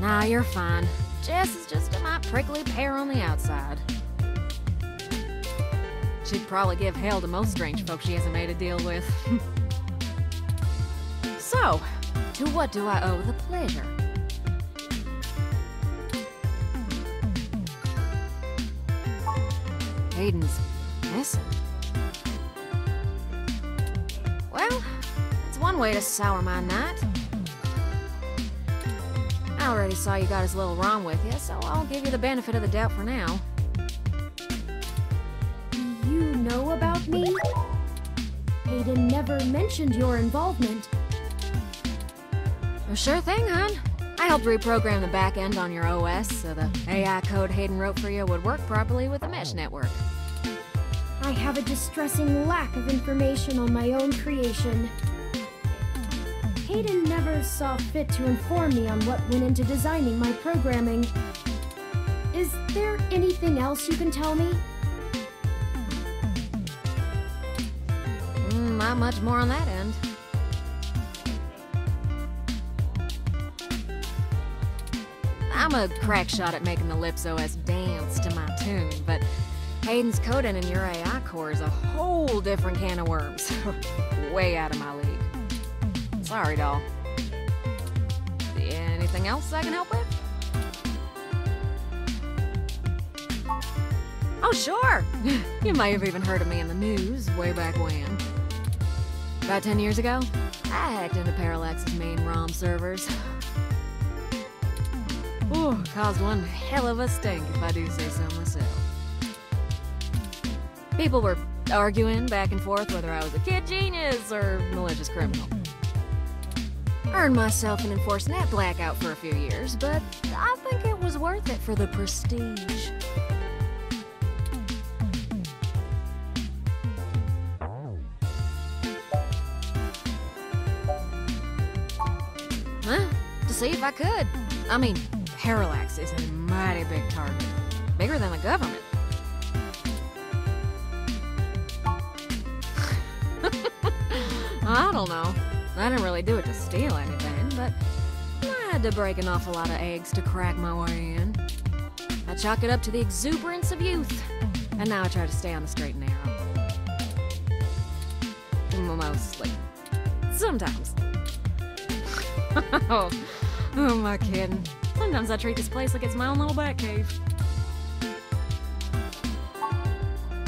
Nah, you're fine. Jess is just a mite prickly pear on the outside. She'd probably give hell to most strange folks she hasn't made a deal with. So, to what do I owe the pleasure? Hayden's missing. Well, it's one way to sour my night. I already saw you got his little ROM with you, so I'll give you the benefit of the doubt for now. Do you know about me? Hayden never mentioned your involvement. Well, sure thing, hon. I helped reprogram the back end on your OS so the AI code Hayden wrote for you would work properly with the mesh network. I have a distressing lack of information on my own creation. Hayden never saw fit to inform me on what went into designing my programming. Is there anything else you can tell me? Not much more on that end. I'm a crack shot at making the Lips OS dance to my tune, but Hayden's coding in your AI core is a whole different can of worms. Way out of my league. Sorry, doll. Anything else I can help with? Oh, sure! You may have even heard of me in the news way back when. About 10 years ago, I hacked into Parallax's main ROM servers. Ooh, caused one hell of a stink, if I do say so myself. People were arguing back and forth whether I was a kid genius or malicious criminal. Earned myself an enforced net blackout for a few years, but I think it was worth it for the prestige. Huh? To see if I could. I mean, Parallax is a mighty big target. Bigger than the government. I don't know. I didn't really do it to steal anything, but I had to break an awful lot of eggs to crack my way in. I chalk it up to the exuberance of youth, and now I try to stay on the straight and narrow. Mostly. Sometimes. Oh, who am I kidding? Sometimes I treat this place like it's my own little bat cave.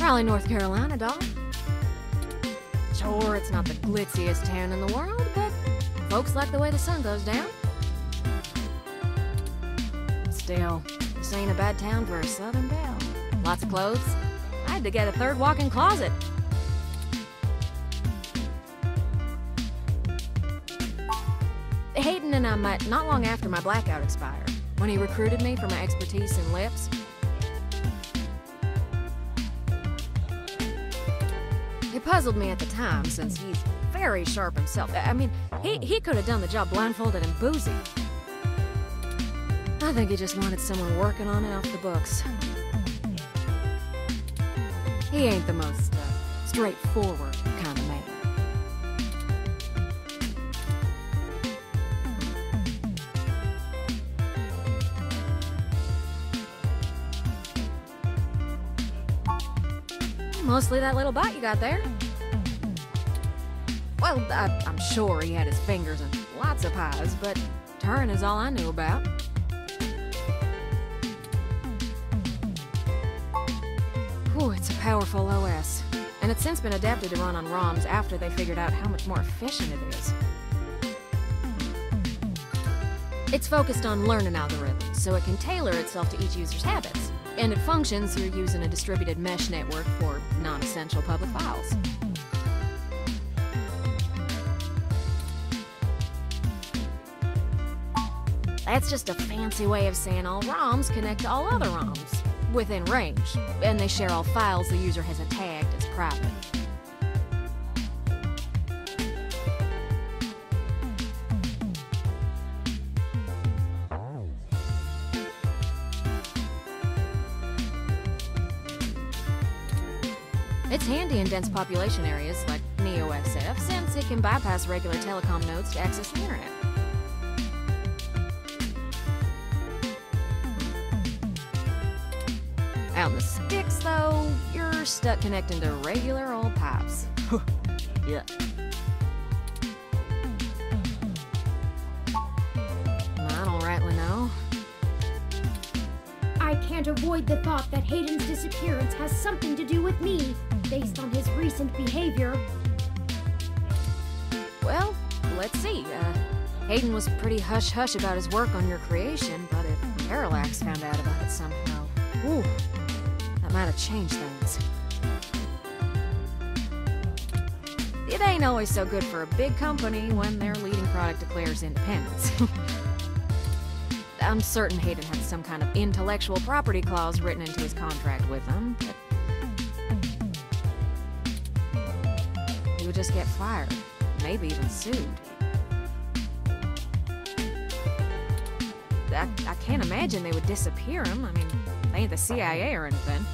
Raleigh, North Carolina, dog. Sure, it's not the glitziest town in the world, but folks like the way the sun goes down. Still, this ain't a bad town for a southern belle. Lots of clothes. I had to get a third walk-in closet. Hayden and I met not long after my blackout expired, when he recruited me for my expertise in lips. It puzzled me at the time, since he's very sharp himself. I mean, he could have done the job blindfolded and boozy. I think he just wanted someone working on it off the books. He ain't the most straightforward kind of man. Mostly that little bot you got there. Well, I'm sure he had his fingers in lots of pies, but Turing is all I knew about. Ooh, it's a powerful OS, and it's since been adapted to run on ROMs after they figured out how much more efficient it is. It's focused on learning algorithms, so it can tailor itself to each user's habits. And it functions through using a distributed mesh network for non-essential public files. That's just a fancy way of saying all ROMs connect to all other ROMs within range, and they share all files the user hasn't tagged as private. It's handy in dense population areas like NeoSF, since it can bypass regular telecom nodes to access the internet. Out in the sticks, though, you're stuck connecting to regular old pipes. Yeah. I don't rightly know. I can't avoid the thought that Hayden's disappearance has something to do with me, based on his recent behavior. Well, let's see. Hayden was pretty hush-hush about his work on your creation, but if Parallax found out about it somehow, ooh, that might have changed things. It ain't always so good for a big company when their leading product declares independence. I'm certain Hayden had some kind of intellectual property clause written into his contract with them, but he would just get fired, maybe even sued. I can't imagine they would disappear him. I mean, they ain't the CIA or anything.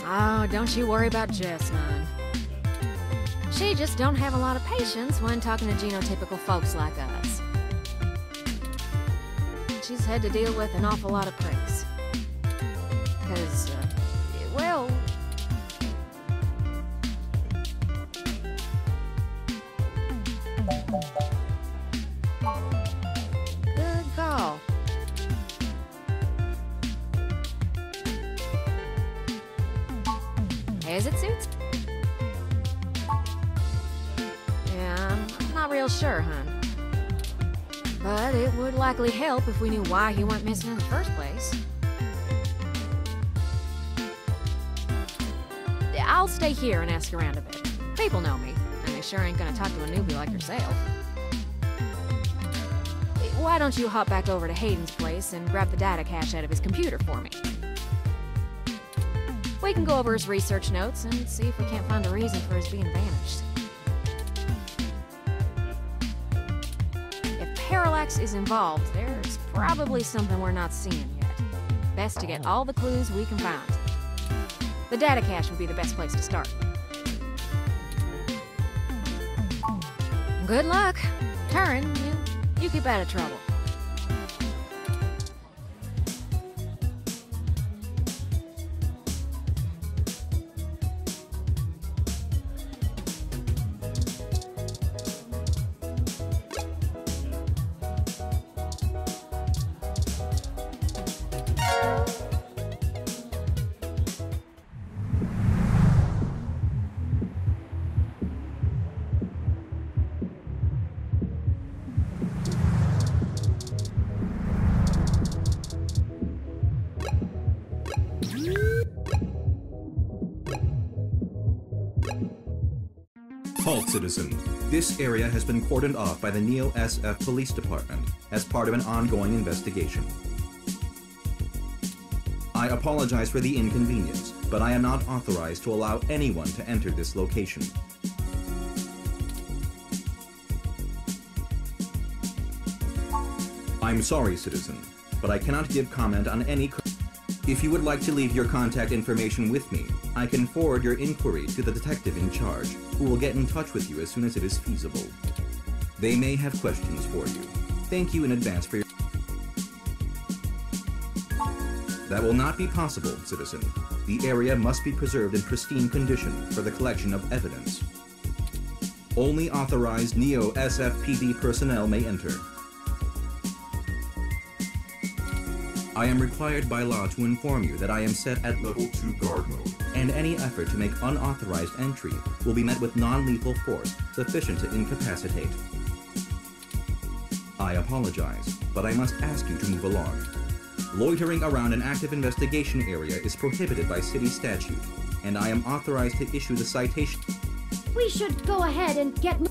Oh, don't you worry about Jess, man. She just don't have a lot of patience when talking to genotypical folks like us. She's had to deal with an awful lot of pricks. 'Cause, well... Good call. As it suits? Yeah, I'm not real sure, hon. But it would likely help if we knew why he went missing in the first place. I'll stay here and ask around a bit. People know me, and they sure ain't gonna talk to a newbie like yourself. Why don't you hop back over to Hayden's place and grab the data cache out of his computer for me? We can go over his research notes and see if we can't find a reason for his being vanished. If Parallax is involved, there's probably something we're not seeing yet. Best to get all the clues we can find. The data cache would be the best place to start. Good luck. Turin, you keep out of trouble. Halt, citizen. This area has been cordoned off by the Neo-SF Police Department as part of an ongoing investigation. I apologize for the inconvenience, but I am not authorized to allow anyone to enter this location. I'm sorry, citizen, but I cannot give comment on any... If you would like to leave your contact information with me, I can forward your inquiry to the detective in charge, who will get in touch with you as soon as it is feasible. They may have questions for you. Thank you in advance for your... That will not be possible, citizen. The area must be preserved in pristine condition for the collection of evidence. Only authorized Neo-SFPD personnel may enter. I am required by law to inform you that I am set at Level 2 guard mode, and any effort to make unauthorized entry will be met with non-lethal force sufficient to incapacitate. I apologize, but I must ask you to move along. Loitering around an active investigation area is prohibited by city statute, and I am authorized to issue the citation. We should go ahead and get...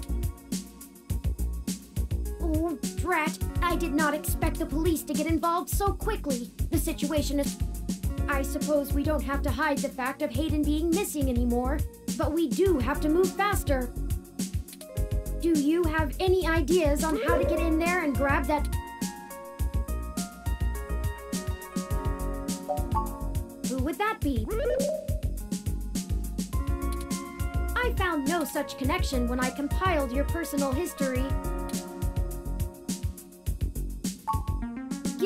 Oh, drat. I did not expect the police to get involved so quickly. The situation is... I suppose we don't have to hide the fact of Hayden being missing anymore, but we do have to move faster. Do you have any ideas on how to get in there and grab that... Who would that be? I found no such connection when I compiled your personal history.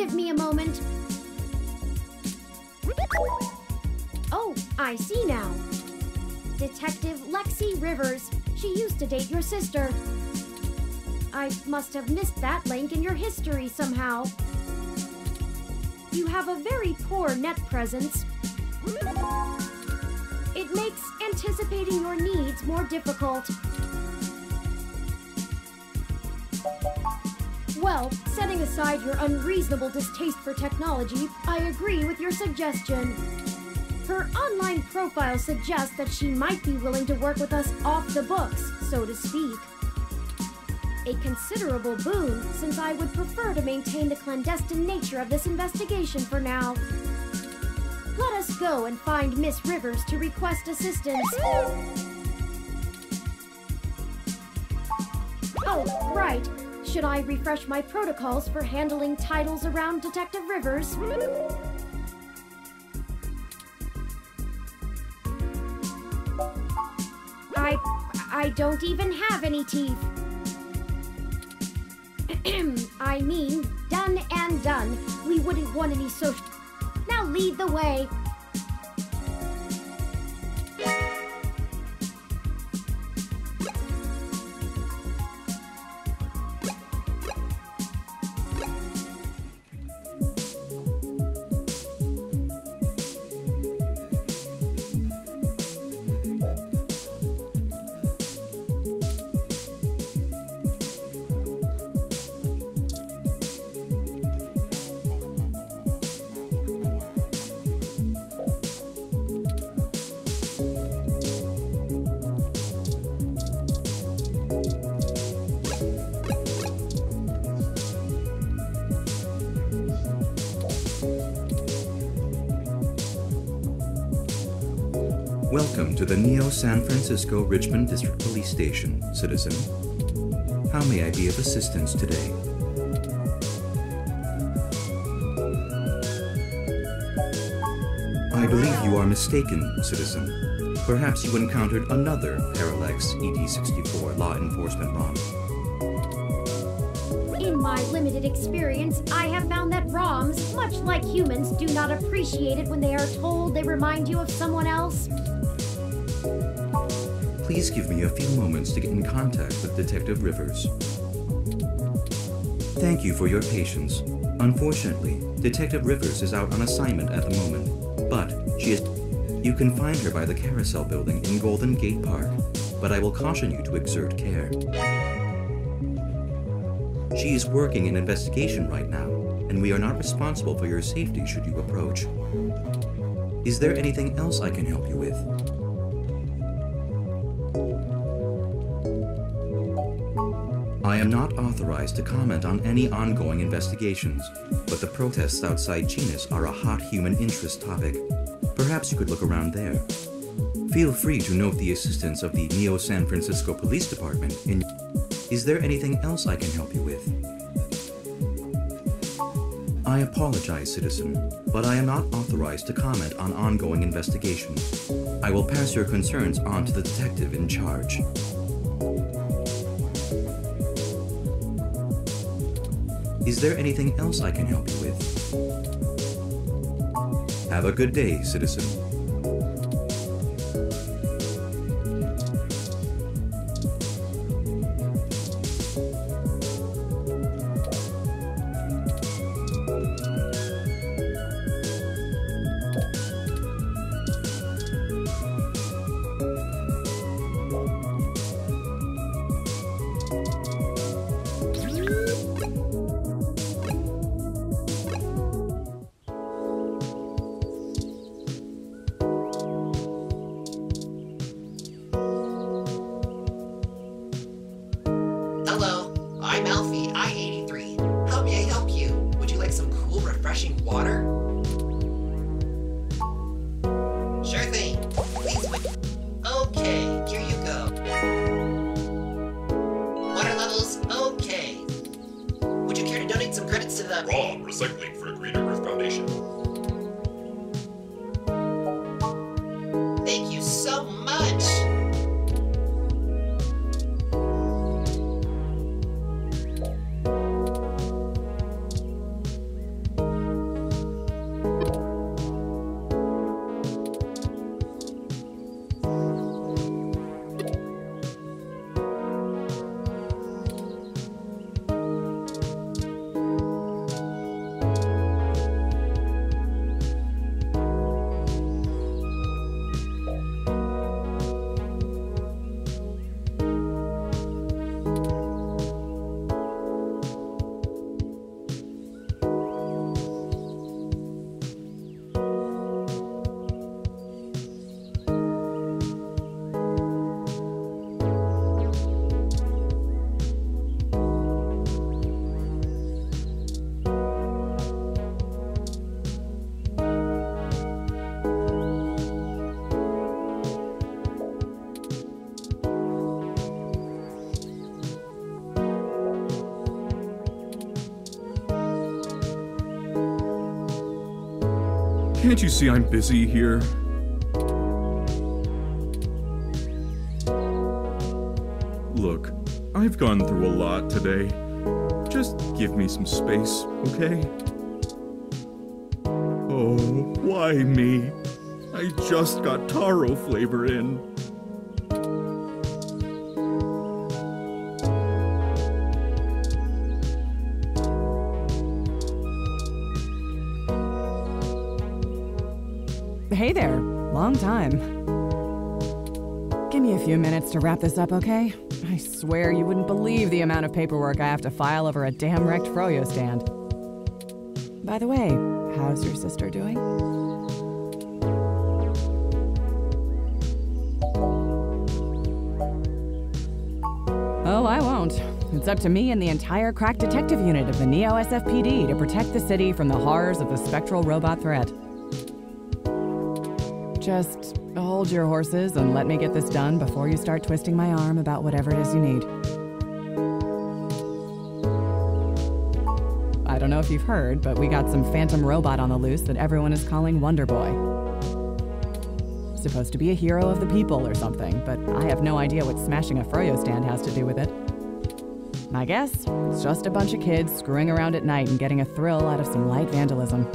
Give me a moment. Oh, I see now. Detective Lexi Rivers. She used to date your sister. I must have missed that link in your history somehow. You have a very poor net presence. It makes anticipating your needs more difficult. Well, setting aside your unreasonable distaste for technology, I agree with your suggestion. Her online profile suggests that she might be willing to work with us off the books, so to speak. A considerable boon, since I would prefer to maintain the clandestine nature of this investigation for now. Let us go and find Miss Rivers to request assistance. Oh, right. Should I refresh my protocols for handling titles around Detective Rivers? I don't even have any teeth. I mean, done and done. We wouldn't want any social... Now lead the way. Welcome to the Neo San Francisco Richmond District Police Station, citizen. How may I be of assistance today? I believe you are mistaken, citizen. Perhaps you encountered another Parallax ED-64 law enforcement ROM. In my limited experience, I have found that ROMs, much like humans, do not appreciate it when they are told they remind you of someone else. Please give me a few moments to get in contact with Detective Rivers. Thank you for your patience. Unfortunately, Detective Rivers is out on assignment at the moment, but she is... You can find her by the Carousel Building in Golden Gate Park, but I will caution you to exert care. She is working an investigation right now, and we are not responsible for your safety should you approach. Is there anything else I can help you with? I am not authorized to comment on any ongoing investigations, but the protests outside Genus are a hot human interest topic. Perhaps you could look around there. Feel free to note the assistance of the Neo San Francisco Police Department in... Is there anything else I can help you with? I apologize, citizen, but I am not authorized to comment on ongoing investigations. I will pass your concerns on to the detective in charge. Is there anything else I can help you with? Have a good day, citizen. Hello, I'm Alfie, I-83. How may I help you? Would you like some cool, refreshing water? Sure thing. Please wait. Okay, here you go. Water levels, okay. Would you care to donate some credits to the... ROM Recycling for a Greener Earth Foundation. Thank you so much! Can't you see I'm busy here? Look, I've gone through a lot today. Just give me some space, okay? Oh, why me? I just got taro flavor in. Hey there. Long time. Give me a few minutes to wrap this up, okay? I swear you wouldn't believe the amount of paperwork I have to file over a damn wrecked froyo stand. By the way, how's your sister doing? Oh, I won't. It's up to me and the entire crack detective unit of the Neo SFPD to protect the city from the horrors of the spectral robot threat. Just hold your horses and let me get this done before you start twisting my arm about whatever it is you need. I don't know if you've heard, but we got some phantom robot on the loose that everyone is calling Wonder Boy. Supposed to be a hero of the people or something, but I have no idea what smashing a froyo stand has to do with it. I guess it's just a bunch of kids screwing around at night and getting a thrill out of some light vandalism.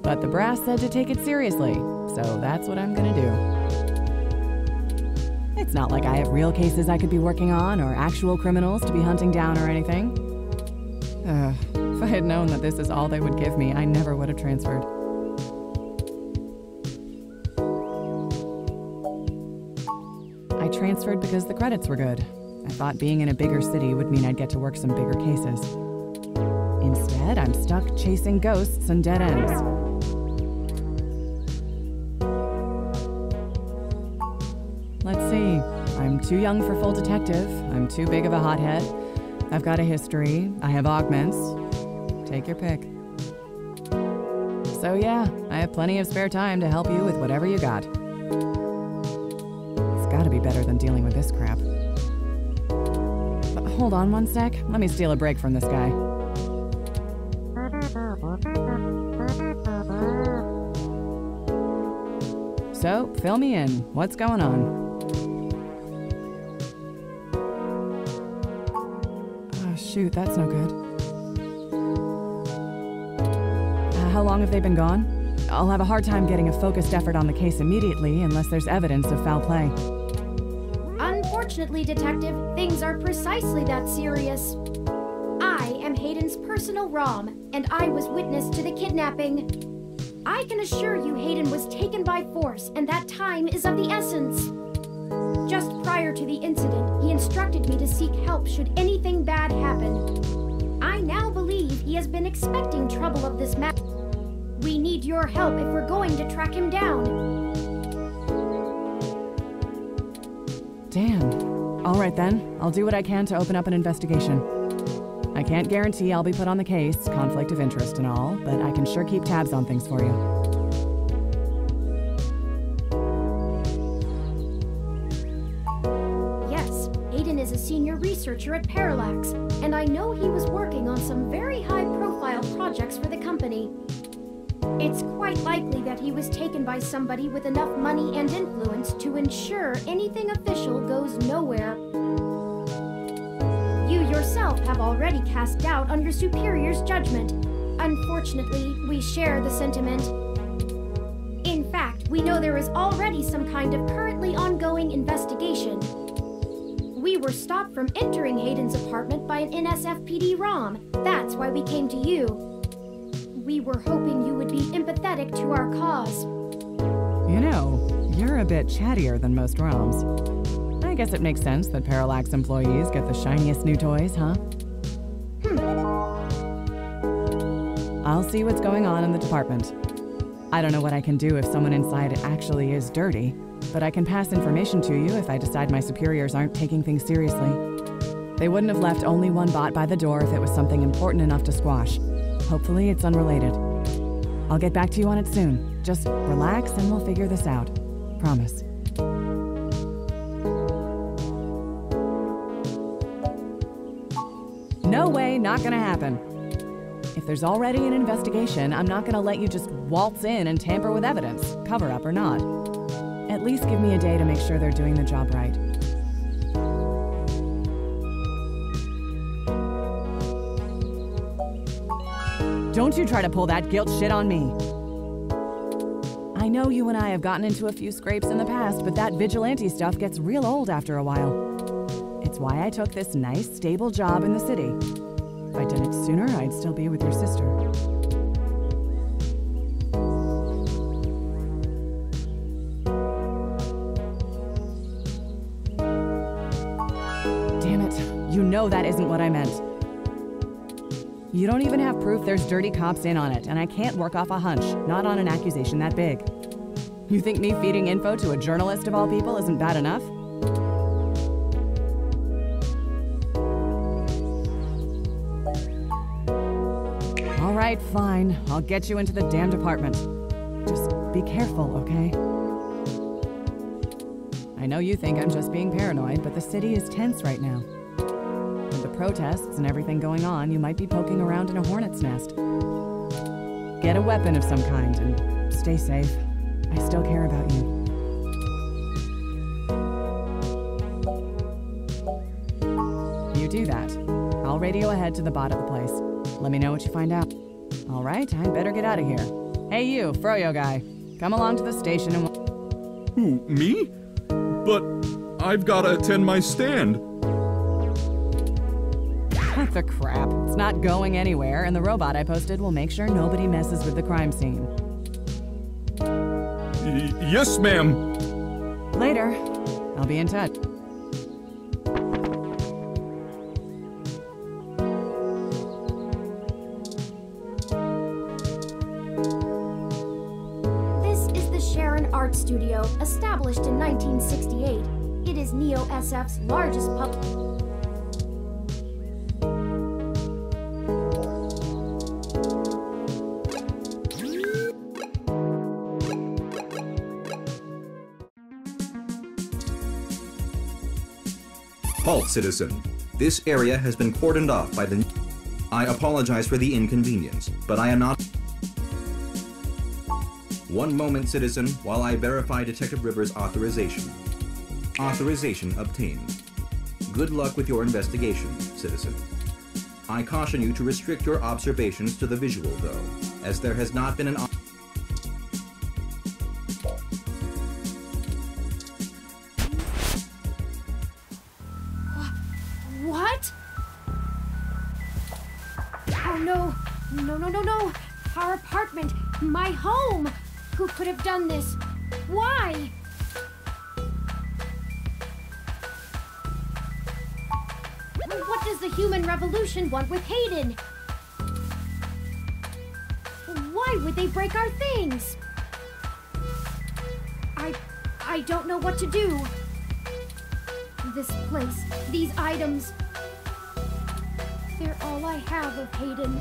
But the brass said to take it seriously, so that's what I'm gonna do. It's not like I have real cases I could be working on or actual criminals to be hunting down or anything. If I had known that this is all they would give me, I never would have transferred. I transferred because the credits were good. I thought being in a bigger city would mean I'd get to work some bigger cases. Instead, I'm stuck chasing ghosts and dead ends. Let's see. I'm too young for full detective. I'm too big of a hothead. I've got a history. I have augments. Take your pick. So yeah, I have plenty of spare time to help you with whatever you got. It's gotta be better than dealing with this crap. But hold on one sec. Let me steal a break from this guy. So, fill me in. What's going on? Oh, shoot, that's no good. How long have they been gone? I'll have a hard time getting a focused effort on the case immediately unless there's evidence of foul play. Unfortunately, Detective, things are precisely that serious. I am Hayden's personal ROM, and I was witness to the kidnapping. I can assure you Hayden was taken by force, and that time is of the essence. Just prior to the incident, he instructed me to seek help should anything bad happen. I now believe he has been expecting trouble of this matter. We need your help if we're going to track him down. Damn. All right then, I'll do what I can to open up an investigation. I can't guarantee I'll be put on the case, conflict of interest and all, but I can sure keep tabs on things for you. Yes, Hayden is a senior researcher at Parallax, and I know he was working on some very high-profile projects for the company. It's quite likely that he was taken by somebody with enough money and influence to ensure anything official goes nowhere. You yourself have already cast doubt on your superior's judgment. Unfortunately, we share the sentiment. In fact, we know there is already some kind of currently ongoing investigation. We were stopped from entering Hayden's apartment by an NSFPD ROM. That's why we came to you. We were hoping you would be empathetic to our cause. You know, you're a bit chattier than most ROMs. I guess it makes sense that Parallax employees get the shiniest new toys, huh? I'll see what's going on in the department. I don't know what I can do if someone inside it actually is dirty, but I can pass information to you if I decide my superiors aren't taking things seriously. They wouldn't have left only one bot by the door if it was something important enough to squash. Hopefully it's unrelated. I'll get back to you on it soon. Just relax and we'll figure this out. Promise. No way, not gonna happen. If there's already an investigation, I'm not gonna let you just waltz in and tamper with evidence, cover-up or not. At least give me a day to make sure they're doing the job right. Don't you try to pull that guilt shit on me. I know you and I have gotten into a few scrapes in the past, but that vigilante stuff gets real old after a while. It's why I took this nice, stable job in the city. If I did it sooner, I'd still be with your sister. Damn it, you know that isn't what I meant. You don't even have proof there's dirty cops in on it, and I can't work off a hunch, not on an accusation that big. You think me feeding info to a journalist of all people isn't bad enough? All right, fine. I'll get you into the damn department. Just be careful, okay? I know you think I'm just being paranoid, but the city is tense right now. With the protests and everything going on, you might be poking around in a hornet's nest. Get a weapon of some kind and stay safe. I still care about you. You do that. I'll radio ahead to the bot of the place. Let me know what you find out. All right, I'd better get out of here. Hey you, Froyo guy. Come along to the station and Who, me? But I've gotta attend my stand. What the crap? It's not going anywhere, and the robot I posted will make sure nobody messes with the crime scene. Yes, ma'am. Later. I'll be in touch. This is the Sharon Art Studio, established in 1968. It is Neo SF's largest public. Halt, citizen. This area has been cordoned off by the... I apologize for the inconvenience, but I am not... One moment, citizen, while I verify Detective Rivers' authorization. Authorization obtained. Good luck with your investigation, citizen. I caution you to restrict your observations to the visual, though, as there has not been an... What? Oh no. No, no, no, no. Our apartment. My home. Who could have done this? Why? What does the human revolution want with Hayden? Why would they break our things? I don't know what to do. This place, these items, they're all I have of Hayden.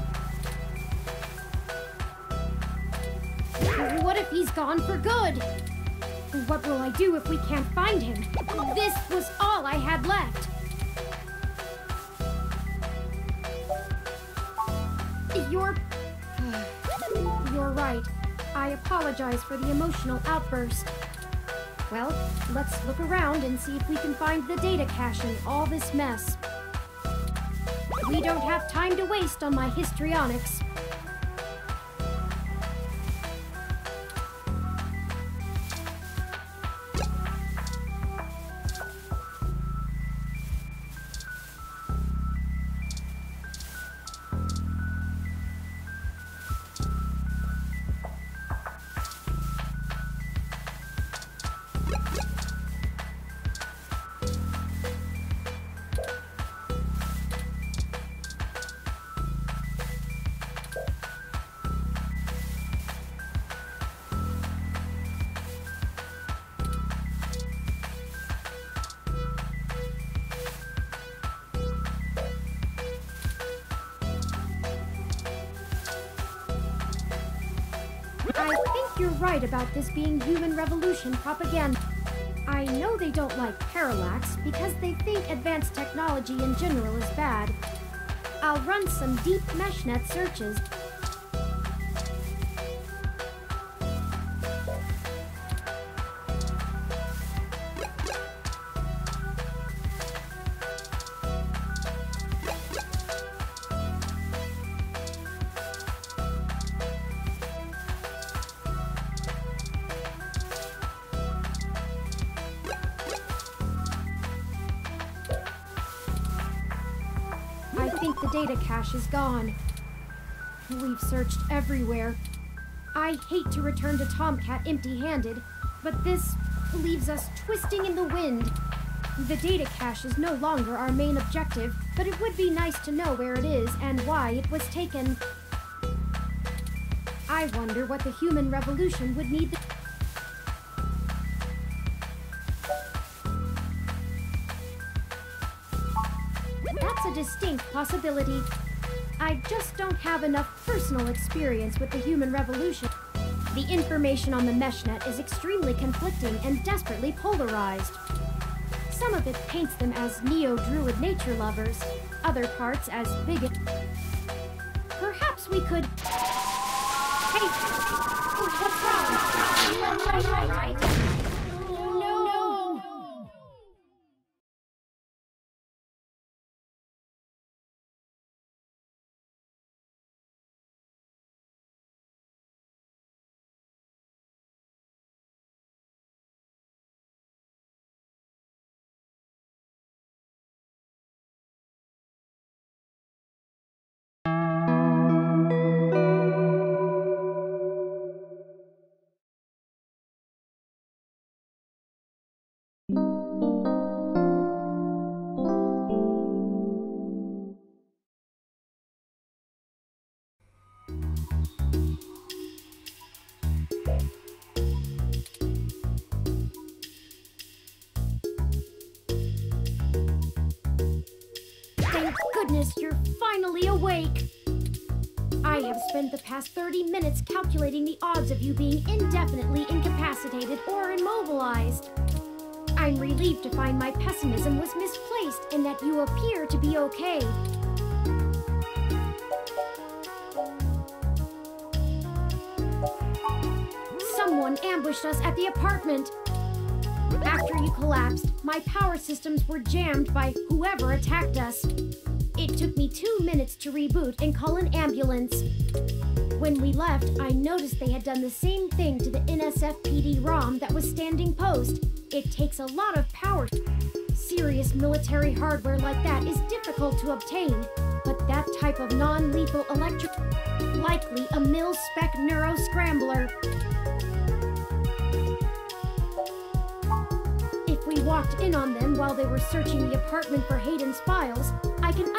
What if he's gone for good? What will I do if we can't find him? This was all I had left. You're right. I apologize for the emotional outburst. Well, let's look around and see if we can find the data cache in all this mess. We don't have time to waste on my histrionics. I think you're right about this being human revolution propaganda. I know they don't like Parallax because they think advanced technology in general is bad. I'll run some deep meshnet searches. I think the data cache is gone. We've searched everywhere. I hate to return to Tomcat empty-handed, but this leaves us twisting in the wind. The data cache is no longer our main objective, but it would be nice to know where it is and why it was taken. I wonder what the human revolution would need. That's a distinct possibility. I just don't have enough personal experience with the human revolution. The information on the meshnet is extremely conflicting and desperately polarized. Some of it paints them as neo-druid nature lovers, other parts as bigots. Perhaps we could... Hey! What's wrong? Right. No! Thank goodness you're finally awake! I have spent the past 30 minutes calculating the odds of you being indefinitely incapacitated or immobilized. I'm relieved to find my pessimism was misplaced and that you appear to be okay. Someone ambushed us at the apartment. After you collapsed, my power systems were jammed by whoever attacked us. It took me 2 minutes to reboot and call an ambulance. When we left, I noticed they had done the same thing to the NSFPD ROM that was standing post. It takes a lot of power. Serious military hardware like that is difficult to obtain, but that type of non-lethal electric... likely a mil-spec neuro-scrambler. If we walked in on them while they were searching the apartment for Hayden's files, I can...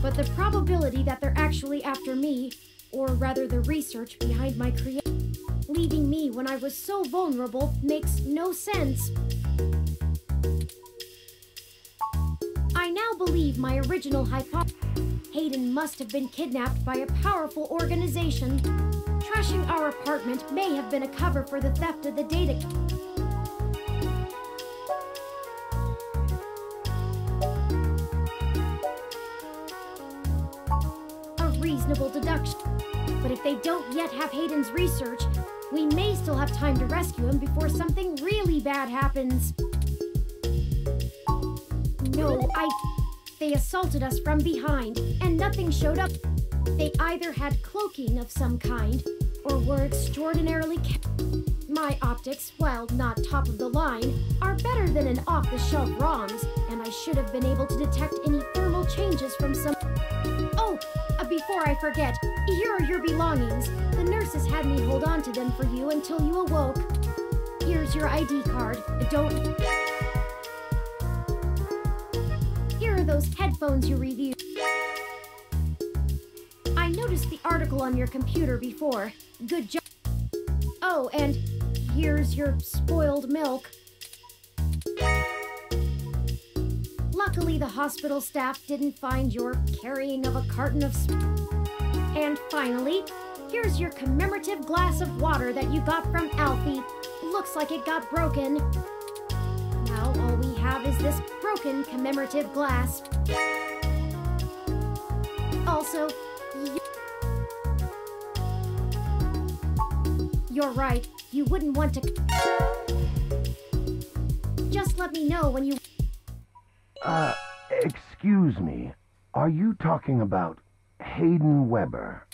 But the probability that they're actually after me, or rather the research behind my creation, leaving me when I was so vulnerable, makes no sense. I now believe my original hypothesis. Hayden must have been kidnapped by a powerful organization. Trashing our apartment may have been a cover for the theft of the data. Reasonable deduction. But if they don't yet have Hayden's research, we may still have time to rescue him before something really bad happens. No, They assaulted us from behind, and nothing showed up. They either had cloaking of some kind, or were extraordinarily My optics, while not top of the line, are better than an off-the-shelf ROMs, and I should have been able to detect any thermal changes from some... Oh! Before I forget, here are your belongings. The nurses had me hold on to them for you until you awoke. Here's your ID card. Don't... Here are those headphones you reviewed. I noticed the article on your computer before. Good job. Oh, and here's your spoiled milk. Luckily, the hospital staff didn't find your carrying of a carton of... And finally, here's your commemorative glass of water that you got from Alfie. Looks like it got broken. Now all we have is this broken commemorative glass. Also, you're right. You wouldn't want to... Just let me know when you... Excuse me. Are you talking about Hayden Weber?